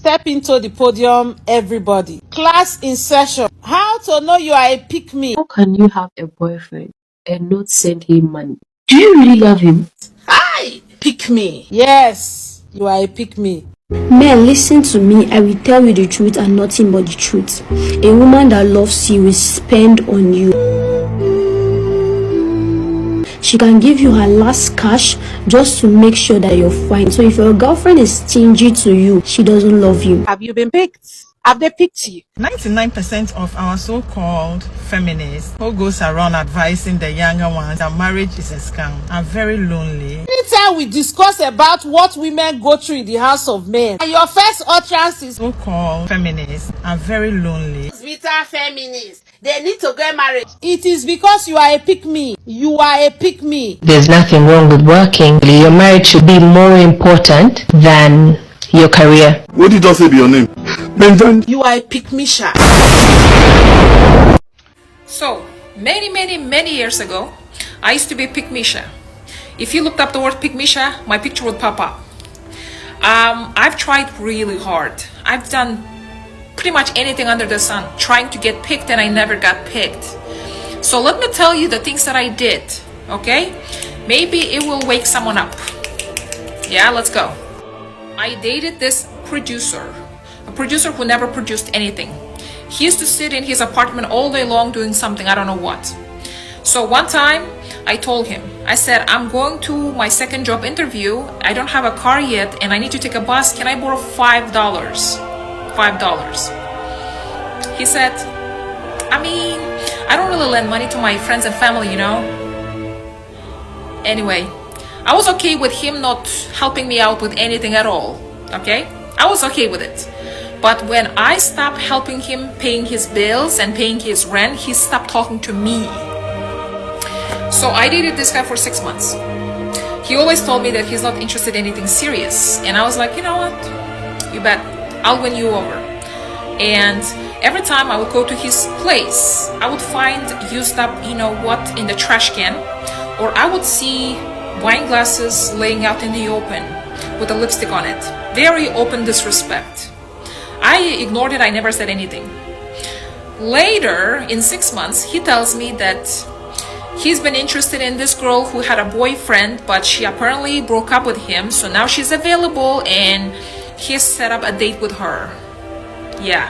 Step into the podium, everybody. Class in session. How to know you are a pick-me. How can you have a boyfriend and not send him money? Do you really love him? Hi, pick-me. Yes, you are a pick-me. Men, listen to me. I will tell you the truth and nothing but the truth. A woman that loves you will spend on you. She can give you her last cash just to make sure that you're fine. So if your girlfriend is stingy to you, she doesn't love you. Have you been picked? Have they picked you? 99% of our so-called feminists who goes around advising the younger ones that marriage is a scam are very lonely. Anytime we discuss about what women go through in the house of men, and your first utterance is So-called feminists are very lonely. Vita feminists, they need to get married. It is because you are a pick-me. You are a pick-me. There's nothing wrong with working. Your marriage should be more important than your career. What did you say be your name? Benjamin. You are a pick-me sha. So, many years ago, I used to be pick-me-sha. If you looked up the word pick-me-sha, my picture would pop up. I've tried really hard. I've done pretty much anything under the sun trying to get picked, and I never got picked. So let me tell you the things that I did, okay? Maybe it will wake someone up. Yeah, let's go. I dated this producer, a producer who never produced anything. He used to sit in his apartment all day long doing something, I don't know what. So one time I told him, I said, I'm going to my second job interview. I don't have a car yet and I need to take a bus. Can I borrow $5? $5. He said, I mean, I don't really lend money to my friends and family, you know. Anyway, I was okay with him not helping me out with anything at all, okay? I was okay with it. But when I stopped helping him paying his bills and paying his rent, he stopped talking to me. So I dated this guy for 6 months. He always told me that he's not interested in anything serious. And I was like, you know what? You bet. I'll win you over. And every time I would go to his place, I would find used up, you know what, in the trash can. Or I would see wine glasses laying out in the open with a lipstick on it. Very open disrespect. I ignored it. I never said anything. Later, in 6 months, he tells me that he's been interested in this girl who had a boyfriend, but she apparently broke up with him. So now she's available and he set up a date with her. Yeah.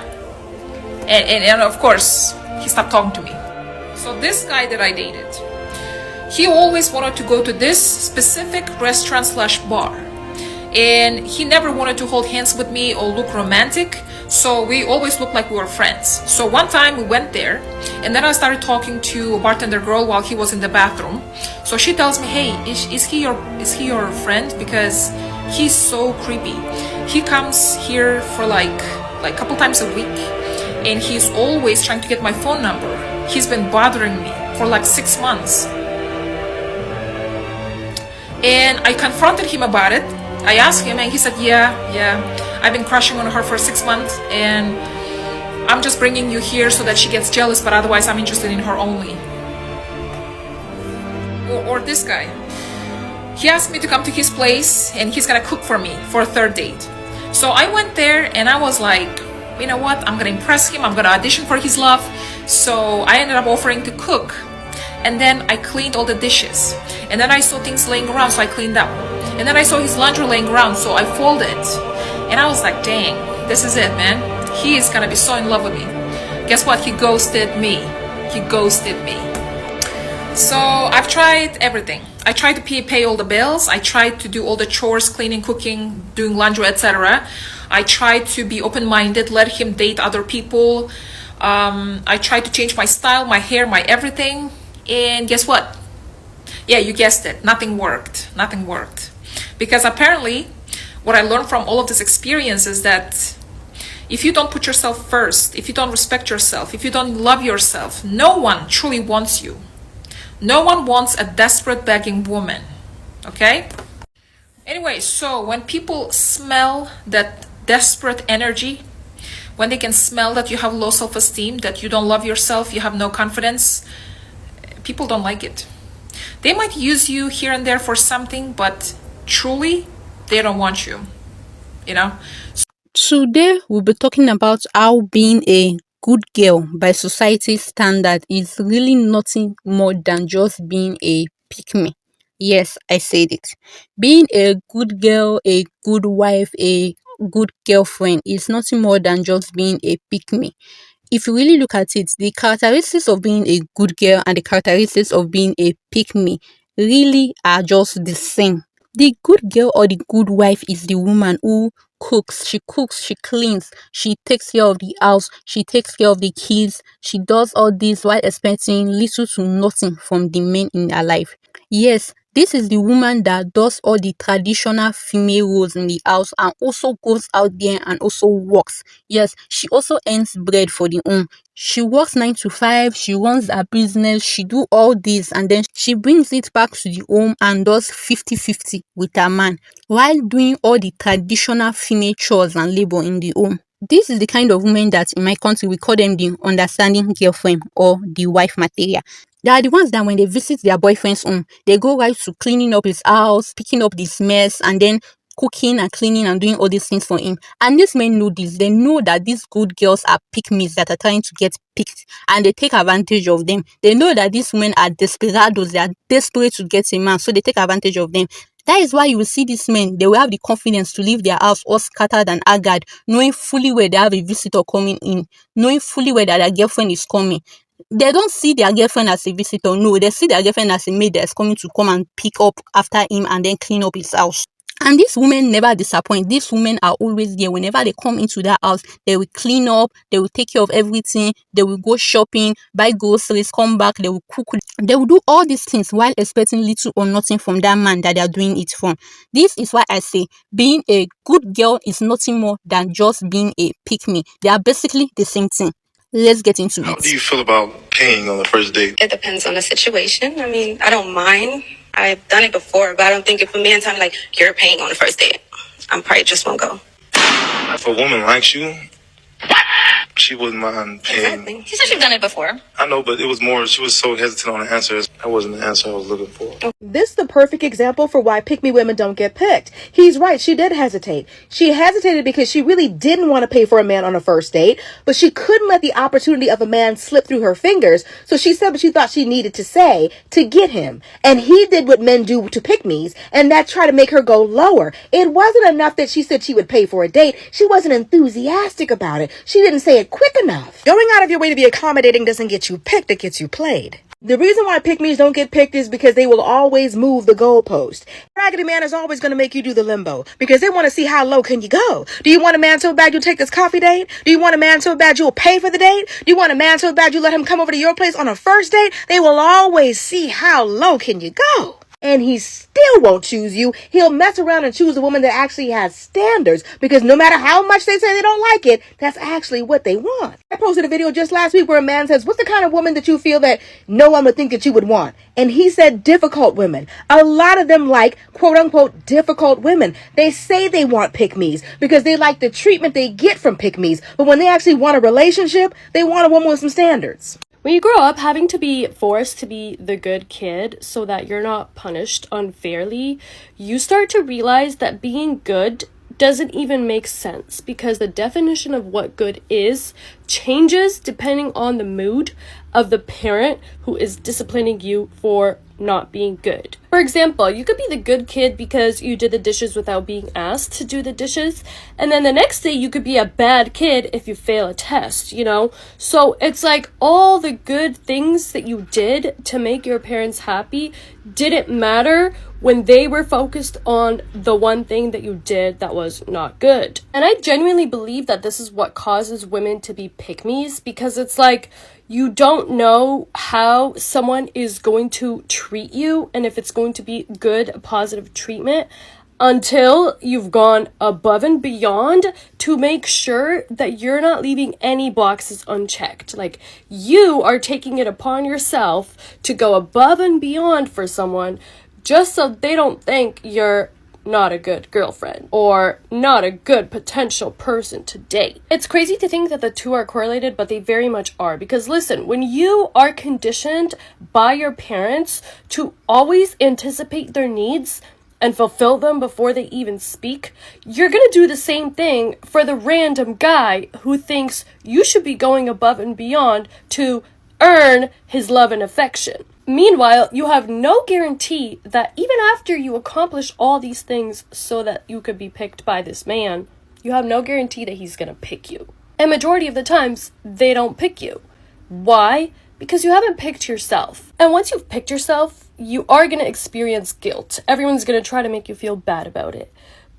And of course, he stopped talking to me. So this guy that I dated, he always wanted to go to this specific restaurant/bar. And he never wanted to hold hands with me or look romantic. So we always looked like we were friends. So one time we went there and then I started talking to a bartender girl while he was in the bathroom. So she tells me, hey, is he your friend? Because he's so creepy. He comes here for like a couple times a week and he's always trying to get my phone number. He's been bothering me for like 6 months. And I confronted him about it. I asked him and he said, yeah, I've been crushing on her for 6 months and I'm just bringing you here so that she gets jealous, but otherwise I'm interested in her only. Or this guy. He asked me to come to his place and he's gonna cook for me for a third date. So I went there and I was like, you know what, I'm gonna impress him, I'm gonna audition for his love. So I ended up offering to cook. And then I cleaned all the dishes. And then I saw things laying around, so I cleaned up. And then I saw his laundry laying around, so I folded. And I was like, dang, this is it, man. He is gonna be so in love with me. Guess what? He ghosted me. He ghosted me. So I've tried everything. I tried to pay all the bills. I tried to do all the chores, cleaning, cooking, doing laundry, etc. I tried to be open-minded, let him date other people. I tried to change my style, my hair, my everything. And guess what? Yeah, you guessed it. Nothing worked. Nothing worked. Because apparently, what I learned from all of this experience is that if you don't put yourself first, if you don't respect yourself, if you don't love yourself, no one truly wants you. No one wants a desperate begging woman. Okay? Anyway, so when people smell that desperate energy, when they can smell that you have low self-esteem, that you don't love yourself, you have no confidence, people don't like it. They might use you here and there for something, but truly, they don't want you, you know? Today, we'll be talking about how being a good girl by society's standard is really nothing more than just being a pick-me. Yes, I said it. Being a good girl, a good wife, a good girlfriend is nothing more than just being a pick-me. If you really look at it, the characteristics of being a good girl and the characteristics of being a pick-me really are just the same. The good girl or the good wife is the woman who cooks, she cleans, she takes care of the house, she takes care of the kids, she does all this while expecting little to nothing from the men in her life. Yes, this is the woman that does all the traditional female roles in the house and also goes out there and also works. Yes, she also earns bread for the home. She works 9 to 5, she runs her business, she do all this and then she brings it back to the home and does 50-50 with her man while doing all the traditional female chores and labor in the home. This is the kind of women that in my country we call them the understanding girlfriend or the wife material. They are the ones that when they visit their boyfriend's home, they go right to cleaning up his house, picking up this mess, and then cooking and cleaning and doing all these things for him. And these men know this. They know that these good girls are pick-mes that are trying to get picked, and they take advantage of them. They know that these women are desperados. They are desperate to get a man, so they take advantage of them. That is why you will see these men, they will have the confidence to leave their house all scattered and haggard, knowing fully well they have a visitor coming in, knowing fully well that their girlfriend is coming. They don't see their girlfriend as a visitor. No, they see their girlfriend as a maid that is coming to come and pick up after him and then clean up his house. And these women never disappoint. These women are always there. Whenever they come into that house, they will clean up, they will take care of everything, they will go shopping, buy groceries, come back, they will cook. They will do all these things while expecting little or nothing from that man that they are doing it from. This is why I say being a good girl is nothing more than just being a pick-me. They are basically the same thing. Let's get into it. How do you feel about paying on the first date? It depends on the situation. I mean, I don't mind. I've done it before, but I don't think if a man tells me, like, you're paying on the first date, I'm probably just won't go. If a woman likes you, she wouldn't mind paying. Exactly. She said you've done it before. I know, but it was more, she was so hesitant on the answer. That wasn't the answer I was looking for. This is the perfect example for why pick-me women don't get picked. He's right. She did hesitate. She hesitated because she really didn't want to pay for a man on a first date, but she couldn't let the opportunity of a man slip through her fingers. So she said what she thought she needed to say to get him. And he did what men do to pick-mes, and that tried to make her go lower. It wasn't enough that she said she would pay for a date. She wasn't enthusiastic about it. She didn't say it quick enough. Going out of your way to be accommodating doesn't get you picked, it gets you played. The reason why pick-mes don't get picked is because they will always move the goalpost. Raggedy man is always going to make you do the limbo because they want to see how low can you go. Do you want a man so bad you'll take this coffee date? Do you want a man so bad you'll pay for the date? Do you want a man so bad you let him come over to your place on a first date? They will always see how low can you go. And he still won't choose you. He'll mess around and choose a woman that actually has standards because no matter how much they say they don't like it, that's actually what they want. I posted a video just last week where a man says, what's the kind of woman that you feel that no one would think that you would want? And he said difficult women. A lot of them like quote unquote difficult women. They say they want pick-mes because they like the treatment they get from pick-mes. But when they actually want a relationship, they want a woman with some standards. When you grow up having to be forced to be the good kid so that you're not punished unfairly, you start to realize that being good doesn't even make sense because the definition of what good is changes depending on the mood of the parent who is disciplining you for not being good. For example, you could be the good kid because you did the dishes without being asked to do the dishes, and then the next day you could be a bad kid if you fail a test, you know? So it's like all the good things that you did to make your parents happy didn't matter when they were focused on the one thing that you did that was not good. And I genuinely believe that this is what causes women to be pick-mes because it's like you don't know how someone is going to treat you and if it's going to be good, positive treatment until you've gone above and beyond to make sure that you're not leaving any boxes unchecked. Like you are taking it upon yourself to go above and beyond for someone just so they don't think you're not a good girlfriend or not a good potential person to date. It's crazy to think that the two are correlated, but they very much are. Because listen, when you are conditioned by your parents to always anticipate their needs and fulfill them before they even speak, you're gonna do the same thing for the random guy who thinks you should be going above and beyond to earn his love and affection. Meanwhile, you have no guarantee that even after you accomplish all these things so that you could be picked by this man, you have no guarantee that he's gonna pick you. And majority of the times, they don't pick you. Why? Because you haven't picked yourself. And once you've picked yourself, you are going to experience guilt. Everyone's going to try to make you feel bad about it.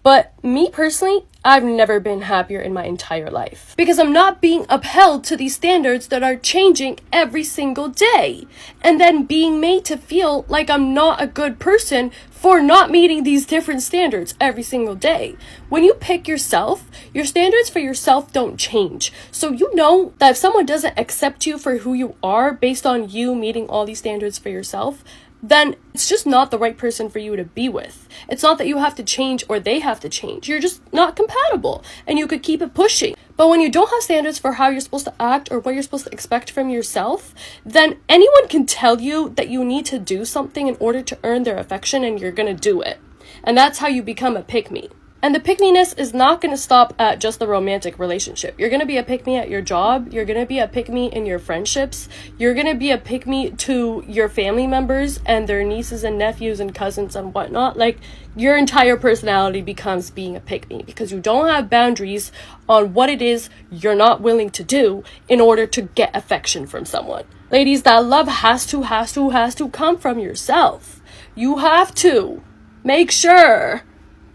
But me personally, I've never been happier in my entire life. Because I'm not being upheld to these standards that are changing every single day. And then being made to feel like I'm not a good person for not meeting these different standards every single day. When you pick yourself, your standards for yourself don't change. So you know that if someone doesn't accept you for who you are based on you meeting all these standards for yourself, then it's just not the right person for you to be with. It's not that you have to change or they have to change. You're just not compatible and you could keep it pushing. But when you don't have standards for how you're supposed to act or what you're supposed to expect from yourself, then anyone can tell you that you need to do something in order to earn their affection and you're gonna do it. And that's how you become a pick-me. And the pick-me-ness is not going to stop at just the romantic relationship. You're going to be a pick-me at your job. You're going to be a pick-me in your friendships. You're going to be a pick-me to your family members and their nieces and nephews and cousins and whatnot. Like, your entire personality becomes being a pick-me because you don't have boundaries on what it is you're not willing to do in order to get affection from someone. Ladies, that love has to come from yourself. You have to make sure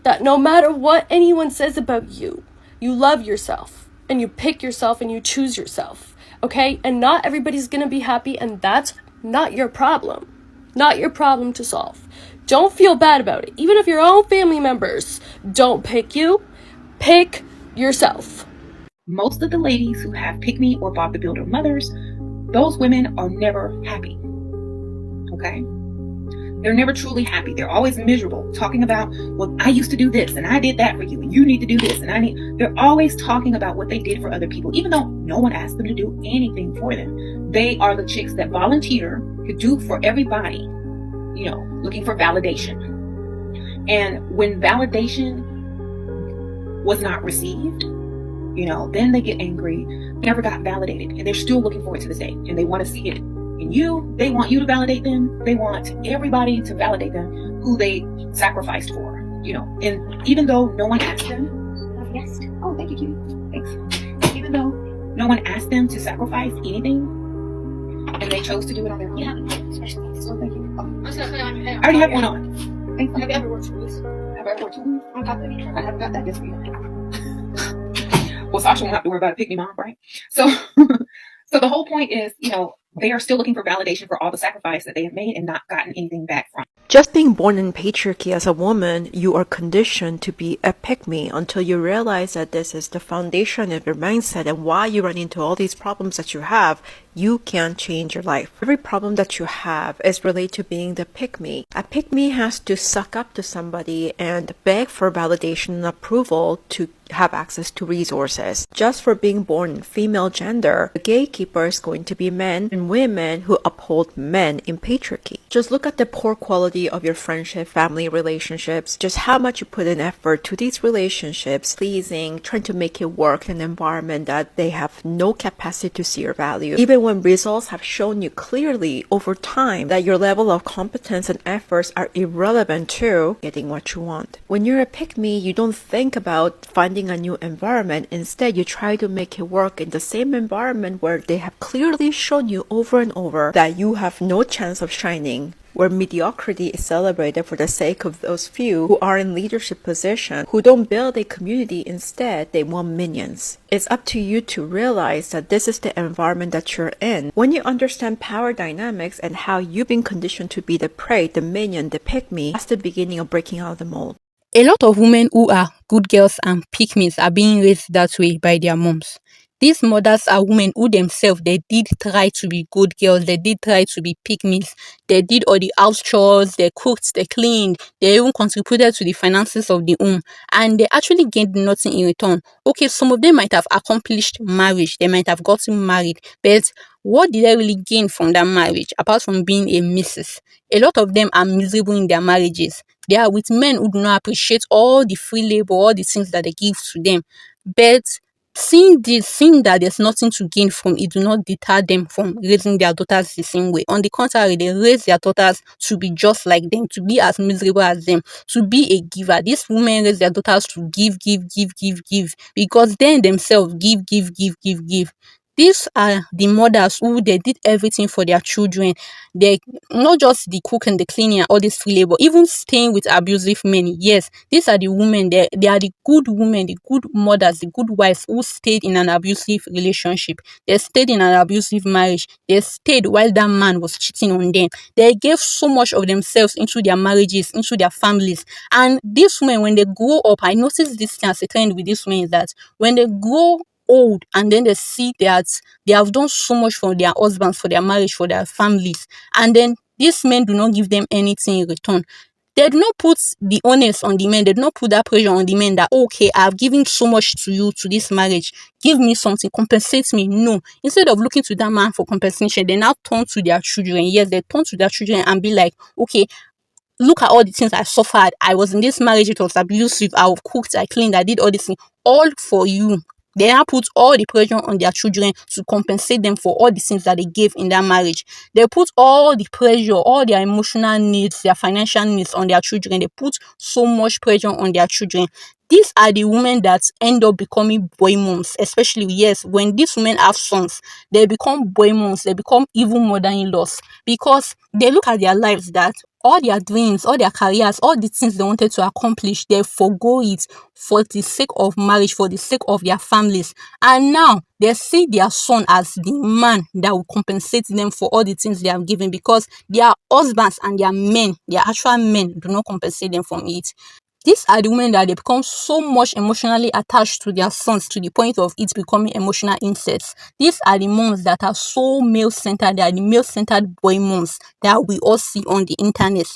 that no matter what anyone says about you, you love yourself and you pick yourself and you choose yourself, okay? And not everybody's gonna be happy, and that's not your problem. Not your problem to solve. Don't feel bad about it. Even if your own family members don't pick you, pick yourself. Most of the ladies who have pick me or Bob the Builder mothers, those women are never happy, okay? They're never truly happy. They're always miserable, talking about, well, I used to do this and I did that for you and you need to do this and they're always talking about what they did for other people, even though no one asked them to do anything for them. They are the chicks that volunteer to do for everybody, you know, looking for validation. And when validation was not received, you know, then they get angry, never got validated, and they're still looking for it to this day, and they want to see it. And they want you to validate them. They want everybody to validate them who they sacrificed for, you know. And even though no one asked them, yes, oh, thank you, cutie, thanks. Even though no one asked them to sacrifice anything, and they chose to do it on their own. You have a special case, so thank you. Oh. I'm just gonna put it on your hair. I already have one on. Thank you. Have you ever worked for this? Have I ever worked for this? I haven't got that just for you. Well, Sasha won't have to worry about a pick-me mom, right? So, so the whole point is, you know, they are still looking for validation for all the sacrifice that they have made and not gotten anything back from. Just being born in patriarchy as a woman, you are conditioned to be a pick-me until you realize that this is the foundation of your mindset and why you run into all these problems that you have. You can't change your life. Every problem that you have is related to being the pick-me. A pick-me has to suck up to somebody and beg for validation and approval to have access to resources. Just for being born in female gender, the gatekeeper is going to be men and women who uphold men in patriarchy. Just look at the poor quality of your friendship, family relationships, just how much you put in effort to these relationships, pleasing, trying to make it work in an environment that they have no capacity to see your value. Even when results have shown you clearly over time that your level of competence and efforts are irrelevant to getting what you want. When you're a pick-me, you don't think about finding a new environment. Instead, you try to make it work in the same environment where they have clearly shown you over and over that you have no chance of shining, where mediocrity is celebrated for the sake of those few who are in leadership position, who don't build a community. Instead, they want minions. It's up to you to realize that this is the environment that you're in. When you understand power dynamics and how you've been conditioned to be the prey, the minion, the pick-me, that's the beginning of breaking out of the mold. A lot of women who are good girls and pick-mes are being raised that way by their moms. These mothers are women who themselves, they did try to be good girls, they did try to be pick-mes, they did all the house chores, they cooked, they cleaned, they even contributed to the finances of the home, and they actually gained nothing in return. Okay, some of them might have accomplished marriage, they might have gotten married, but what did they really gain from that marriage apart from being a missus? A lot of them are miserable in their marriages. They are with men who do not appreciate all the free labor, all the things that they give to them. But seeing that there's nothing to gain from it, do not deter them from raising their daughters the same way. On the contrary, they raise their daughters to be just like them, to be as miserable as them, to be a giver. These women raise their daughters to give, because they themselves give. These are the mothers who they did everything for their children. They not just the cooking, the cleaning, all this free labor, even staying with abusive men. Yes, these are the women. They are the good women, the good mothers, the good wives who stayed in an abusive relationship. They stayed in an abusive marriage. They stayed while that man was cheating on them. They gave so much of themselves into their marriages, into their families. And these women, when they grow up, I noticed this thing as a trend with these women, is that when they grow old and then they see that they have done so much for their husbands, for their marriage, for their families, and then these men do not give them anything in return. They do not put the onus on the men. They do not put that pressure on the men that, okay, I've given so much to you, to this marriage, give me something, compensate me. No, instead of looking to that man for compensation, they now turn to their children. Yes, they turn to their children and be like, okay, look at all the things I suffered. I was in this marriage, it was abusive. I cooked, I cleaned, I did all these things, all for you. They now put all the pressure on their children to compensate them for all the things that they gave in that marriage. They put all the pressure, all their emotional needs, their financial needs on their children. They put so much pressure on their children. These are the women that end up becoming boy moms, especially, yes, when these women have sons, they become boy moms, they become even mother-in-laws, because they look at their lives that all their dreams, all their careers, all the things they wanted to accomplish, they forgo it for the sake of marriage, for the sake of their families. And now they see their son as the man that will compensate them for all the things they have given, because their husbands and their men, their actual men, do not compensate them from it. These are the women that they become so much emotionally attached to their sons to the point of it becoming emotional incest. These are the moms that are so male-centered. They are the male-centered boy moms that we all see on the internet.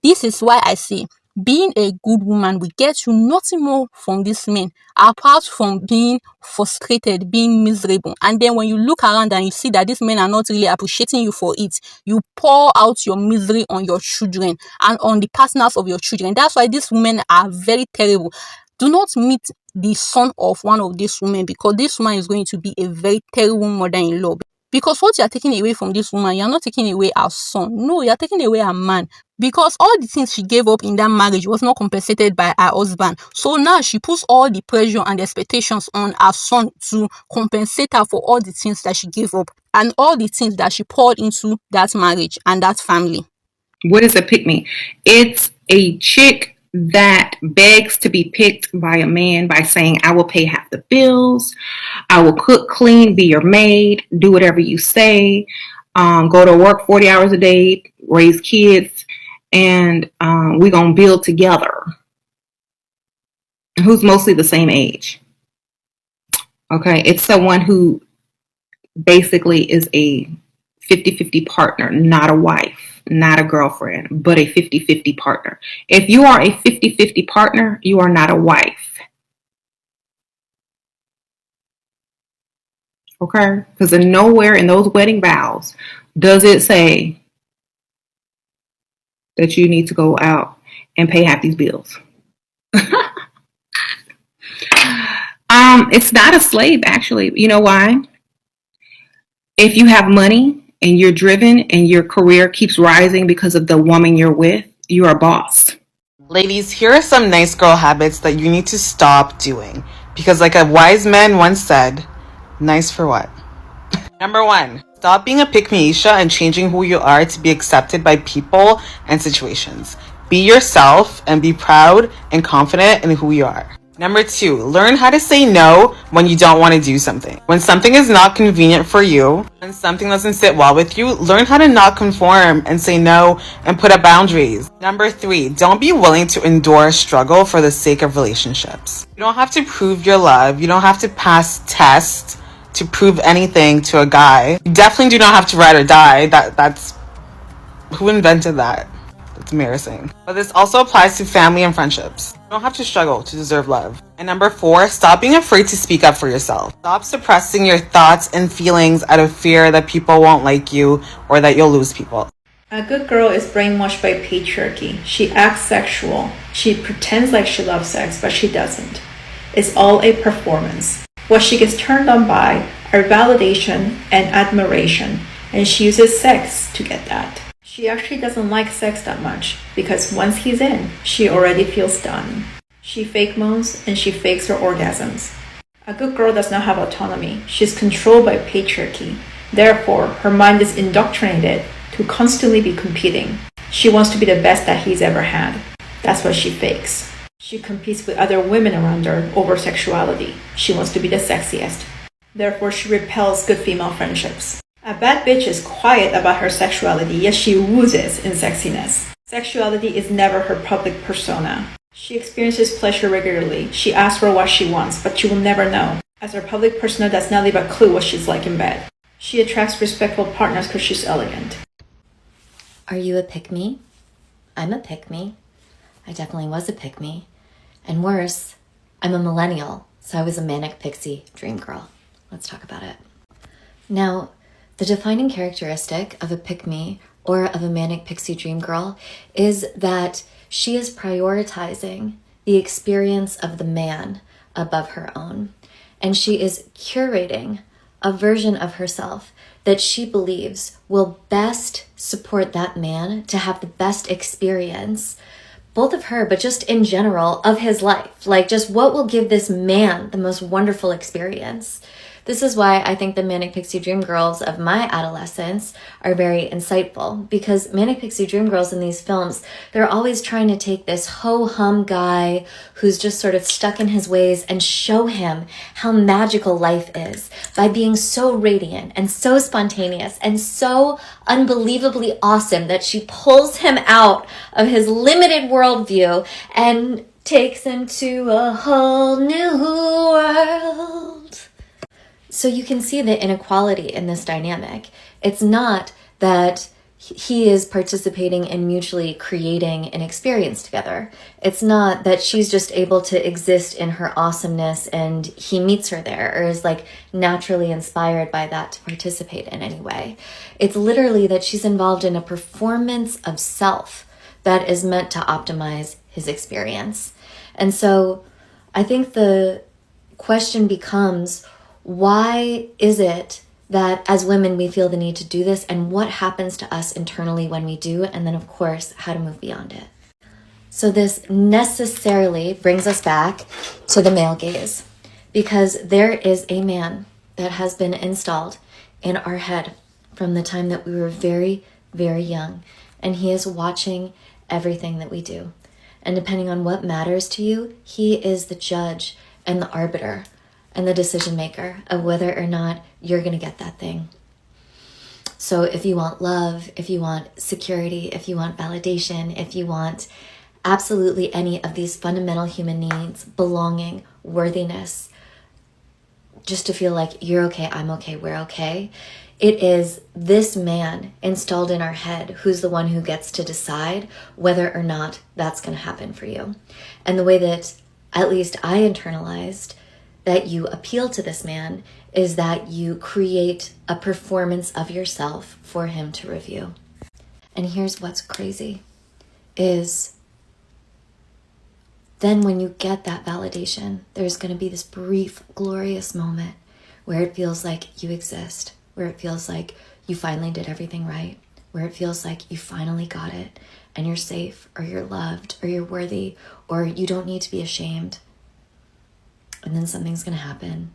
This is why I say being a good woman will get you nothing more from these men apart from being frustrated, being miserable. And then when you look around and you see that these men are not really appreciating you for it, you pour out your misery on your children and on the partners of your children. That's why these women are very terrible. Do not meet the son of one of these women, because this woman is going to be a very terrible mother-in-law. Because what you are taking away from this woman, you are not taking away her son. No, you are taking away her man. Because all the things she gave up in that marriage was not compensated by her husband. So now she puts all the pressure and expectations on her son to compensate her for all the things that she gave up and all the things that she poured into that marriage and that family. What is a pick-me? It's a chick that begs to be picked by a man by saying, I will pay half the bills, I will cook, clean, be your maid, do whatever you say, go to work 40 hours a day, raise kids, and we're going to build together. Who's mostly the same age. Okay, it's someone who basically is a 50-50 partner, not a wife, not a girlfriend, but a 50-50 partner. If you are a 50-50 partner, you are not a wife. Okay? Because nowhere in those wedding vows does it say that you need to go out and pay half these bills. It's not a slave, actually. You know why? If you have money and you're driven and your career keeps rising because of the woman you're with, you're a boss. Ladies, here are some nice girl habits that you need to stop doing. Because like a wise man once said, nice for what? Number 1, stop being a pick-me-isha and changing who you are to be accepted by people and situations. Be yourself and be proud and confident in who you are. Number 2, learn how to say no when you don't want to do something. When something is not convenient for you, when something doesn't sit well with you, learn how to not conform and say no and put up boundaries. Number 3, don't be willing to endure struggle for the sake of relationships. You don't have to prove your love. You don't have to pass tests to prove anything to a guy. You definitely do not have to ride or die. That's who invented that? That's embarrassing. But this also applies to family and friendships. You don't have to struggle to deserve love. And number 4, stop being afraid to speak up for yourself. Stop suppressing your thoughts and feelings out of fear that people won't like you or that you'll lose people. A good girl is brainwashed by patriarchy. She acts sexual. She pretends like she loves sex, but she doesn't. It's all a performance. What she gets turned on by are validation and admiration, and she uses sex to get that. She actually doesn't like sex that much because once he's in, she already feels done. She fake moans and she fakes her orgasms. A good girl does not have autonomy. She's controlled by patriarchy. Therefore, her mind is indoctrinated to constantly be competing. She wants to be the best that he's ever had. That's what she fakes. She competes with other women around her over sexuality. She wants to be the sexiest. Therefore, she repels good female friendships. A bad bitch is quiet about her sexuality, yet she oozes in sexiness. Sexuality is never her public persona. She experiences pleasure regularly. She asks for what she wants, but you will never know, as her public persona does not leave a clue what she's like in bed. She attracts respectful partners because she's elegant. Are you a pick-me? I'm a pick-me. I definitely was a pick-me. And worse, I'm a millennial, so I was a manic pixie dream girl. Let's talk about it. Now, the defining characteristic of a pick-me or of a manic pixie dream girl is that she is prioritizing the experience of the man above her own. And she is curating a version of herself that she believes will best support that man to have the best experience, both of her, but just in general, of his life. Like, just what will give this man the most wonderful experience. This is why I think the Manic Pixie Dream Girls of my adolescence are very insightful, because Manic Pixie Dream Girls in these films, they're always trying to take this ho-hum guy who's just sort of stuck in his ways and show him how magical life is by being so radiant and so spontaneous and so unbelievably awesome that she pulls him out of his limited worldview and takes him to a whole new world. So you can see the inequality in this dynamic. It's not that he is participating in mutually creating an experience together. It's not that she's just able to exist in her awesomeness and he meets her there or is like naturally inspired by that to participate in any way. It's literally that she's involved in a performance of self that is meant to optimize his experience. And so I think the question becomes, why is it that as women we feel the need to do this, and what happens to us internally when we do, and then of course how to move beyond it. So this necessarily brings us back to the male gaze, because there is a man that has been installed in our head from the time that we were very, very young, and he is watching everything that we do. And depending on what matters to you, he is the judge and the arbiter and the decision maker of whether or not you're going to get that thing. So if you want love, if you want security, if you want validation, if you want absolutely any of these fundamental human needs, belonging, worthiness, just to feel like you're okay, I'm okay, we're okay, it is this man installed in our head who's the one who gets to decide whether or not that's going to happen for you. And the way that at least I internalized that you appeal to this man is that you create a performance of yourself for him to review. And here's what's crazy is then when you get that validation, there's going to be this brief, glorious moment where it feels like you exist, where it feels like you finally did everything right, where it feels like you finally got it and you're safe or you're loved or you're worthy or you don't need to be ashamed. And then something's going to happen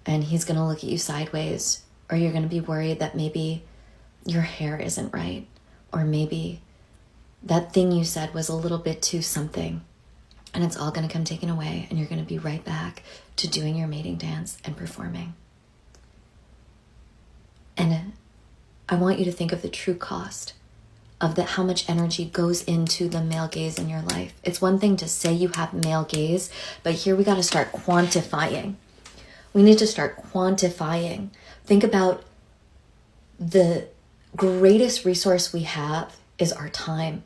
and he's going to look at you sideways, or you're going to be worried that maybe your hair isn't right, or maybe that thing you said was a little bit too something, and it's all going to come taken away and you're going to be right back to doing your mating dance and performing. And I want you to think of the true cost of how much energy goes into the male gaze in your life. It's one thing to say you have male gaze, but here we got to start quantifying. We need to start quantifying. Think about the greatest resource we have is our time.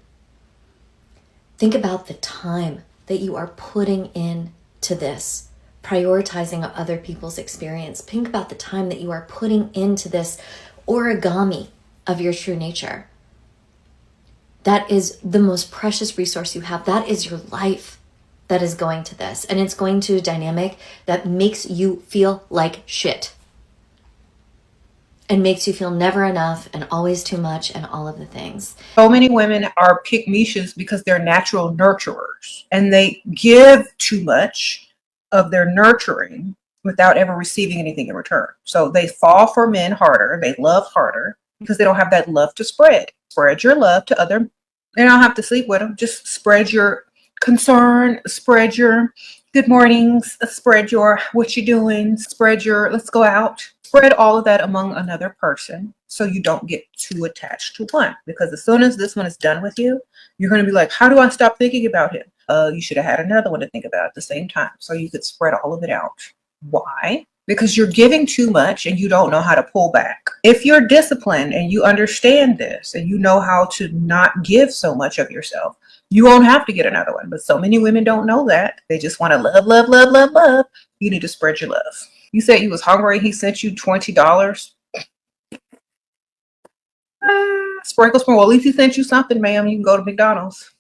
Think about the time that you are putting into this, prioritizing other people's experience. Think about the time that you are putting into this origami of your true nature. That is the most precious resource you have. That is your life that is going to this. And it's going to a dynamic that makes you feel like shit. And makes you feel never enough and always too much and all of the things. So many women are pick-mes because they're natural nurturers and they give too much of their nurturing without ever receiving anything in return. So they fall for men harder, they love harder because they don't have that love to spread. Spread your love to other, they don't have to sleep with them, just spread your concern, spread your good mornings, spread your what you doing, spread your let's go out. Spread all of that among another person so you don't get too attached to one. Because as soon as this one is done with you, you're going to be like, how do I stop thinking about him? You should have had another one to think about at the same time. So you could spread all of it out. Why? Because you're giving too much and you don't know how to pull back. If you're disciplined and you understand this and you know how to not give so much of yourself, you won't have to get another one. But so many women don't know that. They just want to love, love, love, love, love. You need to spread your love. You said you was hungry. He sent you $20. Sprinkles from, well, at least he sent you something, ma'am. You can go to McDonald's.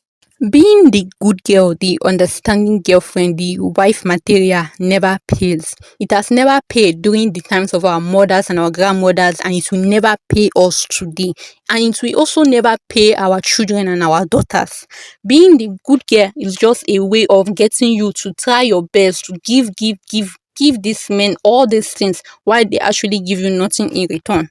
Being the good girl, the understanding girlfriend, the wife material never pays. It has never paid during the times of our mothers and our grandmothers, and it will never pay us today. And it will also never pay our children and our daughters. Being the good girl is just a way of getting you to try your best to give these men all these things while they actually give you nothing in return.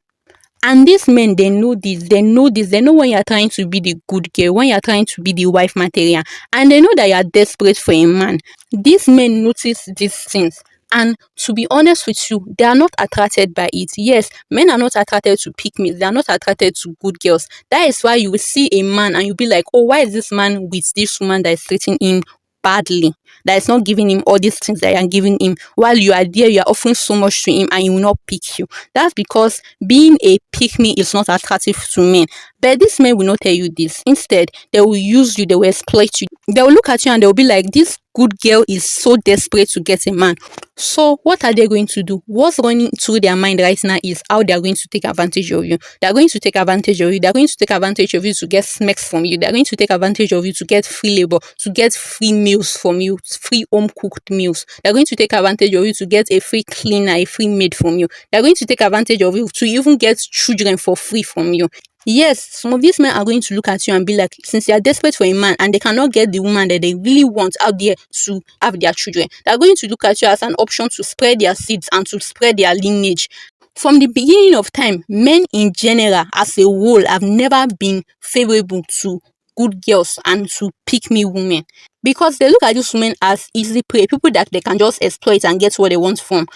And these men, they know this, they know when you're trying to be the good girl, when you're trying to be the wife material, and they know that you're desperate for a man. These men notice these things. And to be honest with you, they are not attracted by it. Yes, men are not attracted to pick-mes. They are not attracted to good girls. That is why you will see a man and you'll be like, oh, why is this man with this woman that is treating him badly, that is not giving him all these things that you are giving him, while you are there, you are offering so much to him and he will not pick you? That's because being a pick-me is not attractive to men. But these men will not tell you this. Instead, they will use you, they will exploit you. They will look at you and they will be like, this good girl is so desperate to get a man. So what are they going to do? What's running through their mind right now is how they are going to take advantage of you. They are going to take advantage of you. They are going to take advantage of you to get smacks from you. They are going to take advantage of you to get free labor, to get free meals from you, free home cooked meals. They are going to take advantage of you to get a free cleaner, a free maid from you. They are going to take advantage of you to even get children for free from you. Yes, some of these men are going to look at you and be like, since they are desperate for a man and they cannot get the woman that they really want out there to have their children, they are going to look at you as an option to spread their seeds and to spread their lineage. From the beginning of time, men in general as a whole have never been favorable to good girls and to pick-me women, because they look at these women as easy prey, people that they can just exploit and get what they want from.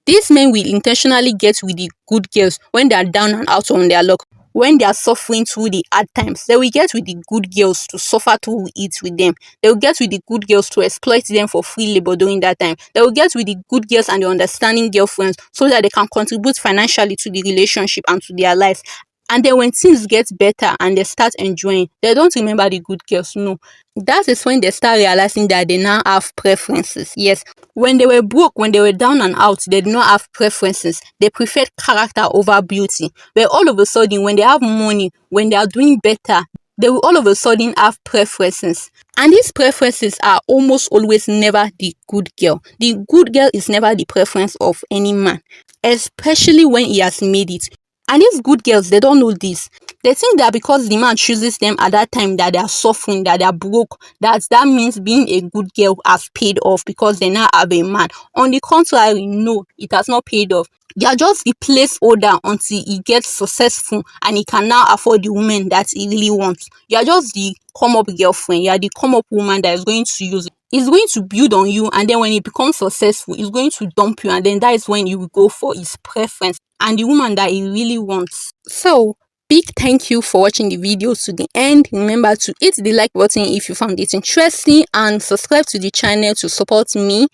These men will intentionally get with the good girls when they are down and out on their luck. When they are suffering through the hard times, they will get with the good girls to suffer through it with them. They will get with the good girls to exploit them for free labor during that time. They will get with the good girls and the understanding girlfriends so that they can contribute financially to the relationship and to their lives. And then when things get better and they start enjoying, they don't remember the good girls. No. That is when they start realizing that they now have preferences. Yes. When they were broke, when they were down and out, they did not have preferences. They preferred character over beauty. But all of a sudden, when they have money, when they are doing better, they will all of a sudden have preferences. And these preferences are almost always never the good girl. The good girl is never the preference of any man, especially when he has made it. And these good girls, they don't know this. They think that because the man chooses them at that time that they are suffering, that they are broke, that means being a good girl has paid off because they now have a man. On the contrary, no, it has not paid off. They are just the placeholder until he gets successful and he can now afford the woman that he really wants. You are just the come-up girlfriend. You are the come-up woman that is going to use it. He's going to build on you, and then when he becomes successful, he's going to dump you, and then that is when you will go for his preference and the woman that he really wants. So, big thank you for watching the video to the end. Remember to hit the like button if you found it interesting and subscribe to the channel to support me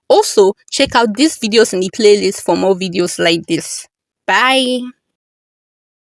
Also, check out these videos in the playlist for more videos like this. Bye!